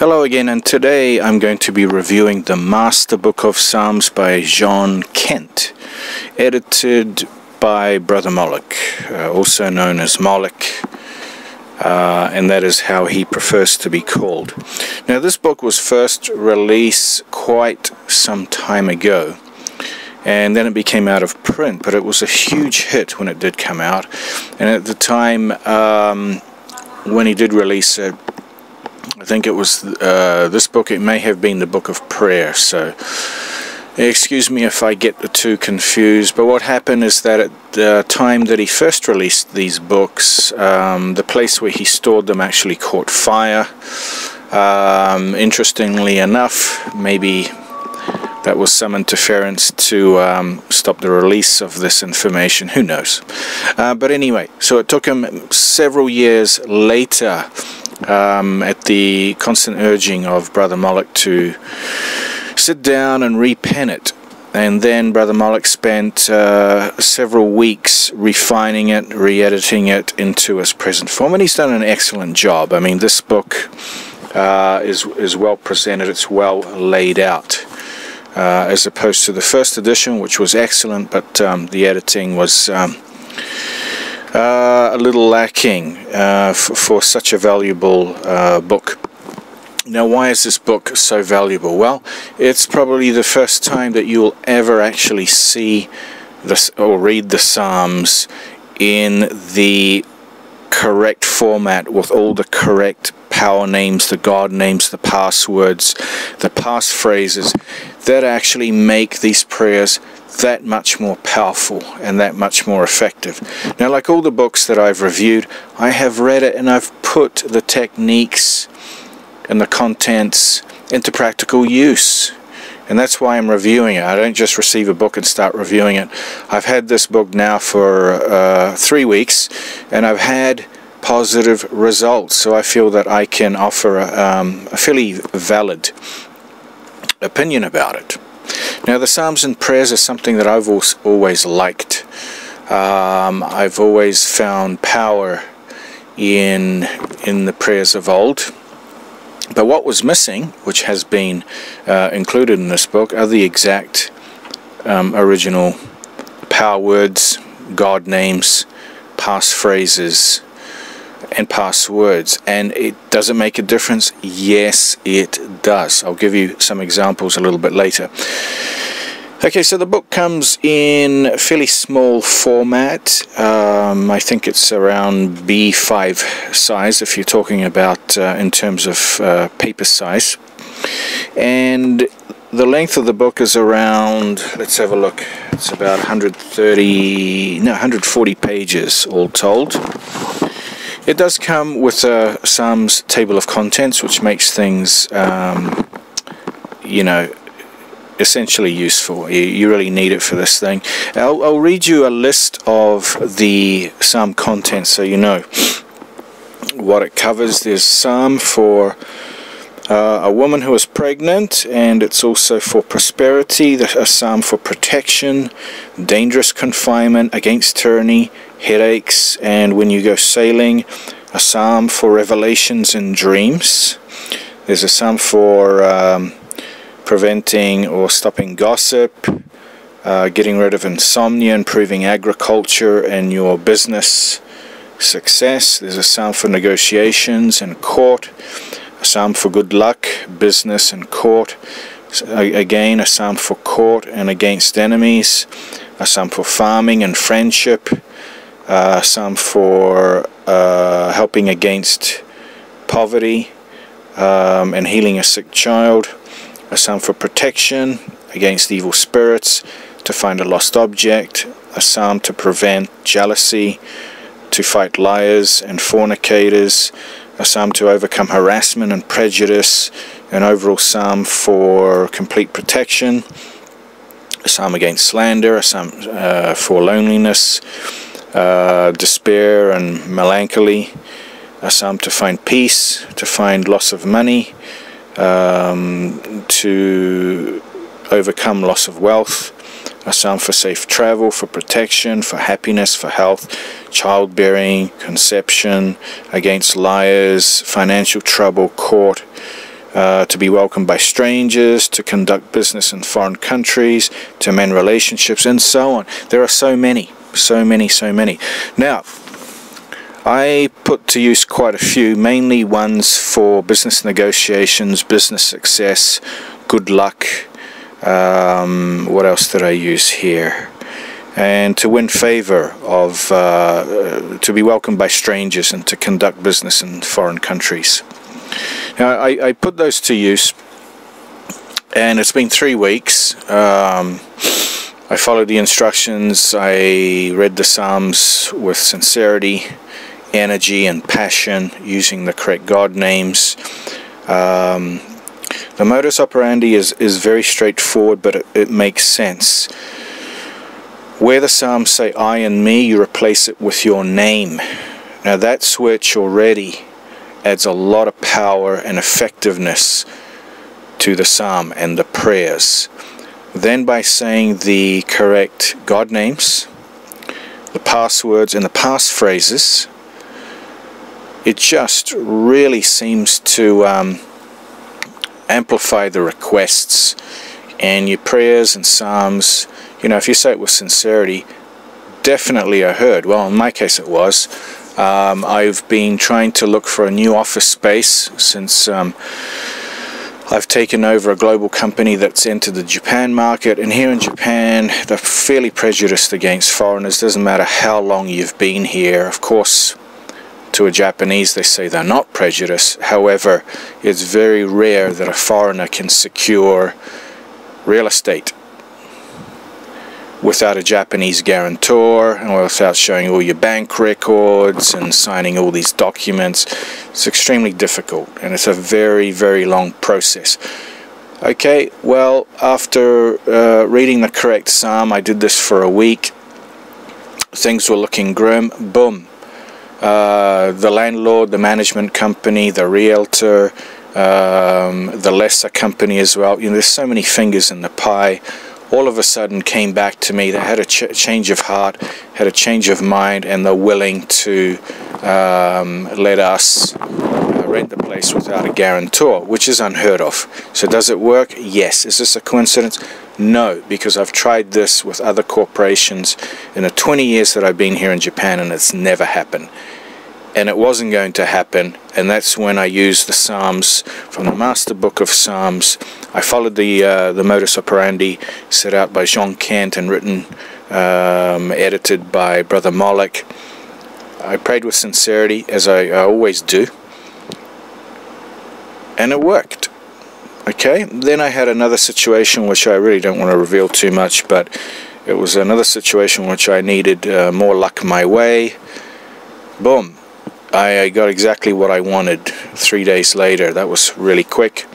Hello again, and today I'm going to be reviewing the Master Book of Psalms by John Kent, edited by Bro Moloch, also known as Moloch, and that is how he prefers to be called. Now, this book was first released quite some time ago, and then it became out of print, but it was a huge hit when it did come out. And at the time when he did release it, I think it was this book. It may have been the Book of Prayer, so excuse me if I get the two confused. But what happened is that at the time that he first released these books, the place where he stored them actually caught fire. Interestingly enough, maybe that was some interference to stop the release of this information. Who knows? But anyway, so it took him several years later, at the constant urging of Bro Moloch, to sit down and repen it. And then Bro Moloch spent several weeks refining it, re-editing it into its present form, and he's done an excellent job. I mean, this book is well presented, it's well laid out, as opposed to the first edition, which was excellent, but the editing was a little lacking for such a valuable book. Now, why is this book so valuable? Well, it's probably the first time that you will ever actually see this or read the Psalms in the correct format, with all the correct power names, the God names, the passwords, the pass phrases that actually make these prayers that much more powerful and that much more effective. Now, like all the books that I've reviewed, I have read it and I've put the techniques and the contents into practical use, and that's why I'm reviewing it. I don't just receive a book and start reviewing it. I've had this book now for 3 weeks, and I've had positive results, so I feel that I can offer a fairly valid opinion about it. Now, the Psalms and prayers are something that I've always liked. I've always found power in the prayers of old. But what was missing, which has been included in this book, are the exact original power words, God names, pass phrases, and passwords. And it doesn't make a difference. Yes, it does. I'll give you some examples a little bit later. Okay, so the book comes in a fairly small format. I think it's around B5 size, if you're talking about in terms of paper size. And the length of the book is around, let's have a look, it's about 140 pages all told. It does come with a Psalms table of contents, which makes things, essentially useful. You really need it for this thing. I'll read you a list of the Psalm contents so you know what it covers. There's Psalm for a woman who is pregnant, and it's also for prosperity. There's a Psalm for protection, dangerous confinement, against tyranny, headaches, and when you go sailing. A Psalm for revelations and dreams. There's a Psalm for preventing or stopping gossip, getting rid of insomnia, improving agriculture and your business success. There's a Psalm for negotiations and court, a Psalm for good luck, business and court. Again, a Psalm for court and against enemies, a Psalm for farming and friendship, a Psalm for helping against poverty and healing a sick child, a Psalm for protection against evil spirits, to find a lost object, a Psalm to prevent jealousy, to fight liars and fornicators, a Psalm to overcome harassment and prejudice, an overall Psalm for complete protection, a Psalm against slander, a Psalm for loneliness, despair and melancholy, a Psalm to find peace, to find loss of money, to overcome loss of wealth, a Psalm for safe travel, for protection, for happiness, for health, childbearing, conception, against liars, financial trouble, court, to be welcomed by strangers, to conduct business in foreign countries, to mend relationships, and so on. There are so many. Now, I put to use quite a few, mainly ones for business negotiations, business success, good luck. What else did I use here? And to win favor of, to be welcomed by strangers and to conduct business in foreign countries. Now, I put those to use, and it's been 3 weeks. I followed the instructions. I read the Psalms with sincerity, energy, and passion, using the correct God names. The modus operandi is very straightforward, but it makes sense. Where the Psalms say I and me, you replace it with your name. Now that switch already adds a lot of power and effectiveness to the Psalm and the prayers. Then by saying the correct God names, the passwords and the passphrases, it just really seems to amplify the requests, and your prayers and Psalms, you know, if you say it with sincerity, definitely are heard. Well, in my case it was. I've been trying to look for a new office space since I've taken over a global company that's entered the Japan market, and here in Japan they're fairly prejudiced against foreigners. Doesn't matter how long you've been here. Of course, to a Japanese they say they're not prejudiced. However, it's very rare that a foreigner can secure real estate without a Japanese guarantor and without showing all your bank records and signing all these documents. It's extremely difficult, and it's a very, very long process. Okay, well, after reading the correct Psalm, I did this for a week. Things were looking grim. Boom. The landlord, the management company, the realtor, the lesser company as well. You know, there's so many fingers in the pie. All of a sudden came back to me. They had a change of heart, had a change of mind, and they're willing to let us rent the place without a guarantor, which is unheard of. So does it work? Yes. Is this a coincidence? No, because I've tried this with other corporations in the 20 years that I've been here in Japan, and it's never happened. And it wasn't going to happen, and that's when I used the Psalms from the Master Book of Psalms. I followed the modus operandi set out by John Kent and written, edited by Brother Moloch. I prayed with sincerity, as I always do, and it worked. Okay, then I had another situation which I really don't want to reveal too much, but it was another situation which I needed more luck my way. Boom. I got exactly what I wanted 3 days later. That was really quick.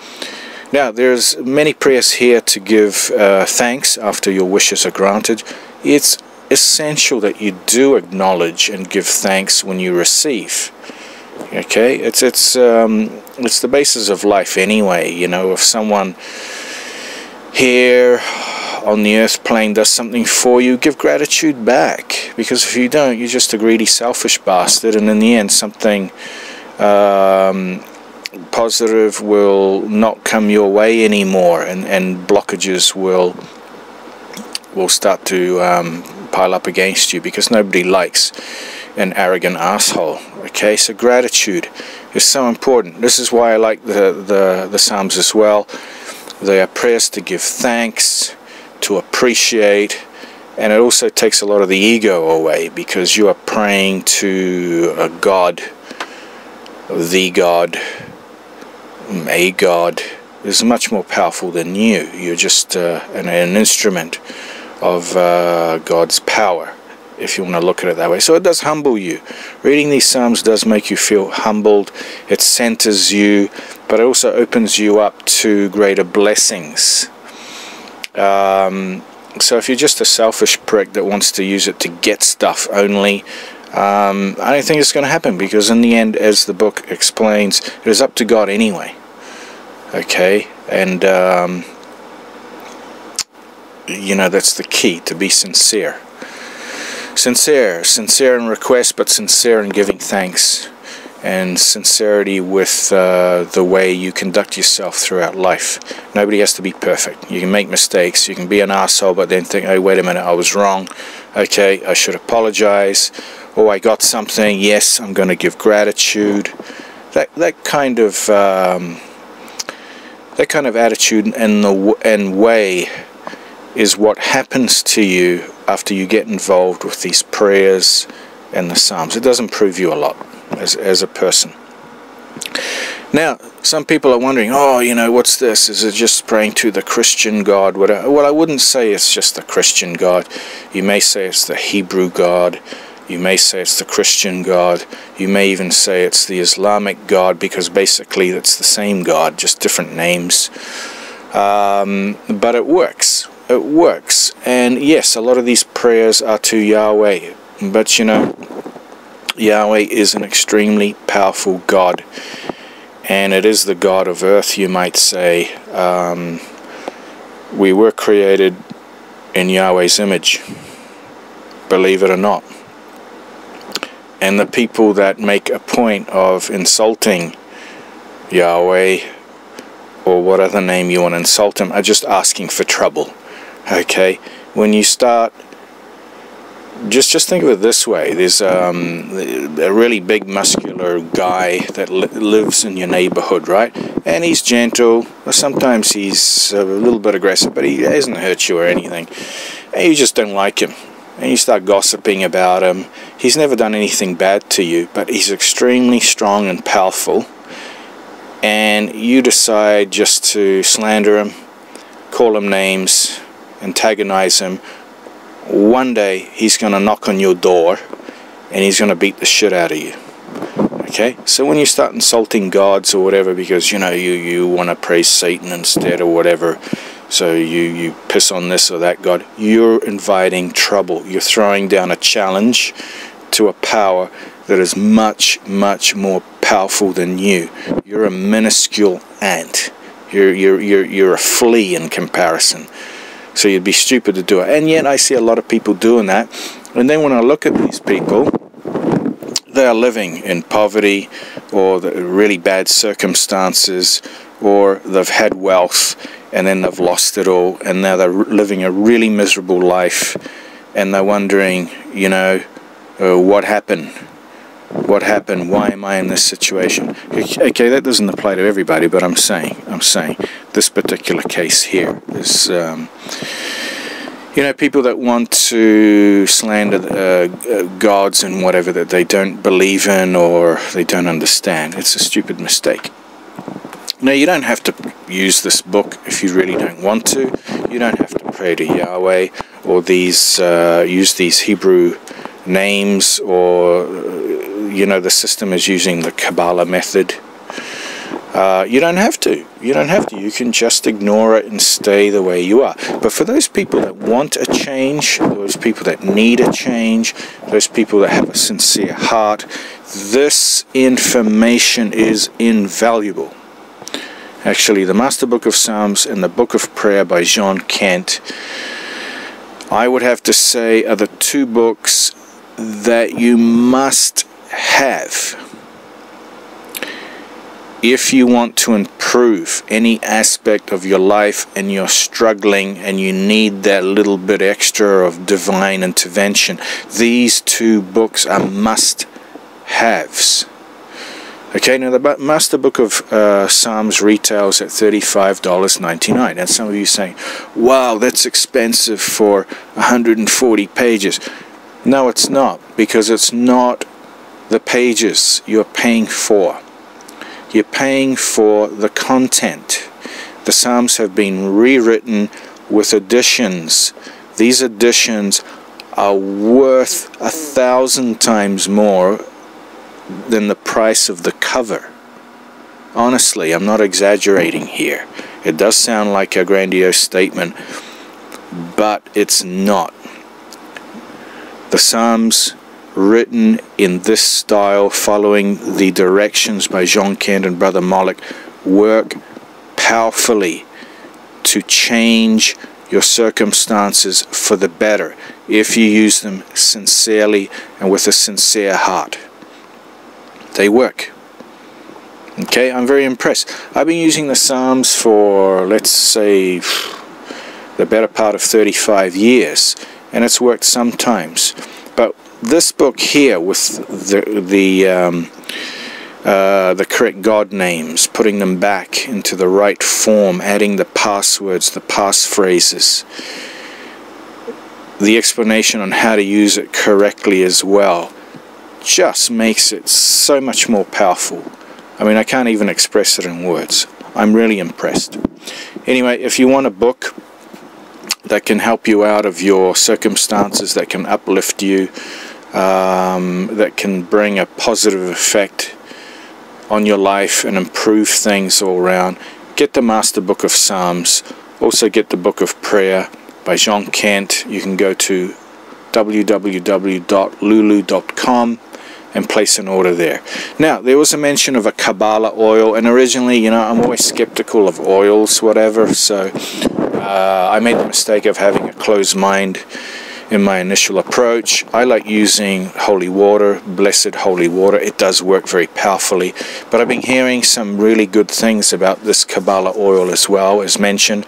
Now, there's many prayers here to give thanks after your wishes are granted. It's essential that you do acknowledge and give thanks when you receive. Okay, it's the basis of life anyway. You know, if someone here on the earth plane does something for you, give gratitude back, because if you don't, you're just a greedy, selfish bastard, and in the end something positive will not come your way anymore, and blockages will start to pile up against you, because nobody likes an arrogant asshole. Okay, so gratitude is so important. This is why I like the Psalms as well. They are prayers to give thanks, to appreciate, and it also takes a lot of the ego away, because you are praying to a God, the God, a God is much more powerful than you. You're just an instrument of God's power, if you want to look at it that way. So it does humble you. Reading these Psalms does make you feel humbled. It centers you, but it also opens you up to greater blessings. So if you're just a selfish prick that wants to use it to get stuff only, I don't think it's going to happen, because in the end, as the book explains, it is up to God anyway. Okay, and you know, that's the key, to be sincere. Sincere in request, but sincere in giving thanks. and sincerity with the way you conduct yourself throughout life. Nobody has to be perfect. You can make mistakes. You can be an asshole, but then think, oh, wait a minute, I was wrong. Okay, I should apologize. Oh, I got something. Yes, I'm going to give gratitude. That kind of attitude and way is what happens to you after you get involved with these prayers and the Psalms. It does improve you a lot as a person. Now, some people are wondering, oh, you know, what's this? Is it just praying to the Christian God? Well, I wouldn't say it's just the Christian God. You may say it's the Hebrew God. You may say it's the Christian God. You may even say it's the Islamic God, because basically it's the same God, just different names. But it works. It works. And yes, a lot of these prayers are to Yahweh. But you know, Yahweh is an extremely powerful God. And it is the God of earth, you might say. We were created in Yahweh's image, believe it or not. And the people that make a point of insulting Yahweh, or what other name you want to insult him, are just asking for trouble. Okay? When you start, just think of it this way. There's a really big muscular guy that lives in your neighborhood, right? And he's gentle, or sometimes he's a little bit aggressive, but he hasn't hurt you or anything. And you just don't like him. And you start gossiping about him. He's never done anything bad to you, but he's extremely strong and powerful. And you decide just to slander him, call him names, antagonize him. One day he's going to knock on your door and he's going to beat the shit out of you. Okay? So when you start insulting gods or whatever, because you know you want to praise Satan instead or whatever, so you piss on this or that god, you're inviting trouble. You're throwing down a challenge to a power that is much, much more powerful than you. You're a minuscule ant. You're a flea in comparison. So you'd be stupid to do it. And yet I see a lot of people doing that. And then when I look at these people, they are living in poverty, or really bad circumstances, or they've had wealth and then they've lost it all, and now they're living a really miserable life, and they're wondering, you know, what happened? What happened? Why am I in this situation? Okay, that doesn't apply to everybody, but I'm saying this particular case here is, you know, people that want to slander gods and whatever that they don't believe in or they don't understand. It's a stupid mistake. Now, you don't have to use this book if you really don't want to. You don't have to pray to Yahweh or use these Hebrew names, or you know, the system is using the Kabbalah method. You don't have to. You don't have to. You can just ignore it and stay the way you are. But for those people that want a change, those people that need a change, those people that have a sincere heart, this information is invaluable. Actually, the Master Book of Psalms and the Book of Prayer by John Kent, I would have to say, are the two books that you must have if you want to improve any aspect of your life and you're struggling and you need that little bit extra of divine intervention. These two books are must-haves. Okay, now the Master Book of Psalms retails at $35.99. And some of you are saying, wow, that's expensive for 140 pages. No, it's not, because it's not the pages you're paying for. You're paying for the content. The Psalms have been rewritten with additions. These additions are worth 1,000 times more than the price of the cover. Honestly, I'm not exaggerating here. It does sound like a grandiose statement, but it's not. The Psalms, written in this style, following the directions by John Kent and Brother Moloch, work powerfully to change your circumstances for the better if you use them sincerely and with a sincere heart. They work. Okay, I'm very impressed. I've been using the Psalms for, let's say, the better part of 35 years, and it's worked sometimes. But this book here, with the correct God names, putting them back into the right form, adding the passwords, the passphrases, the explanation on how to use it correctly as well, just makes it so much more powerful. I mean, I can't even express it in words. I'm really impressed. Anyway, if you want a book that can help you out of your circumstances, that can uplift you, that can bring a positive effect on your life and improve things all around, get the Master Book of Psalms. Also get the Book of Prayer by John Kent. You can go to www.lulu.com and place an order there. Now, there was a mention of a Kabbalah oil, and originally, you know, I'm always skeptical of oils, whatever, so I made the mistake of having a closed mind in my initial approach. I like using holy water, blessed holy water. It does work very powerfully, but I've been hearing some really good things about this Kabbalah oil as well, as mentioned.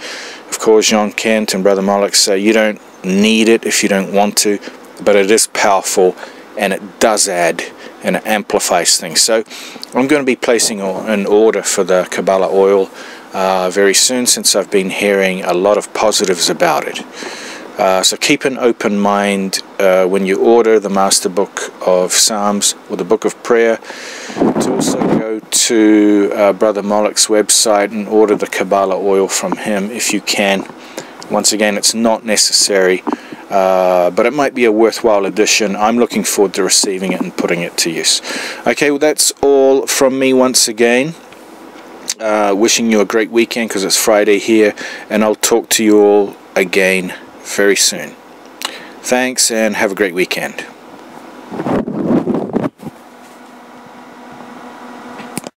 Of course, John Kent and Brother Moloch say you don't need it if you don't want to, but it is powerful, and it does add and it amplifies things. So I'm going to be placing an order for the Kabbalah oil very soon, since I've been hearing a lot of positives about it. So keep an open mind when you order the Master Book of Psalms or the Book of Prayer, to also go to Brother Moloch's website and order the Kabbalah oil from him if you can. Once again, it's not necessary, but it might be a worthwhile addition. I'm looking forward to receiving it and putting it to use. Okay, well, that's all from me once again. Wishing you a great weekend, because it's Friday here, and I'll talk to you all again very soon. Thanks, and have a great weekend.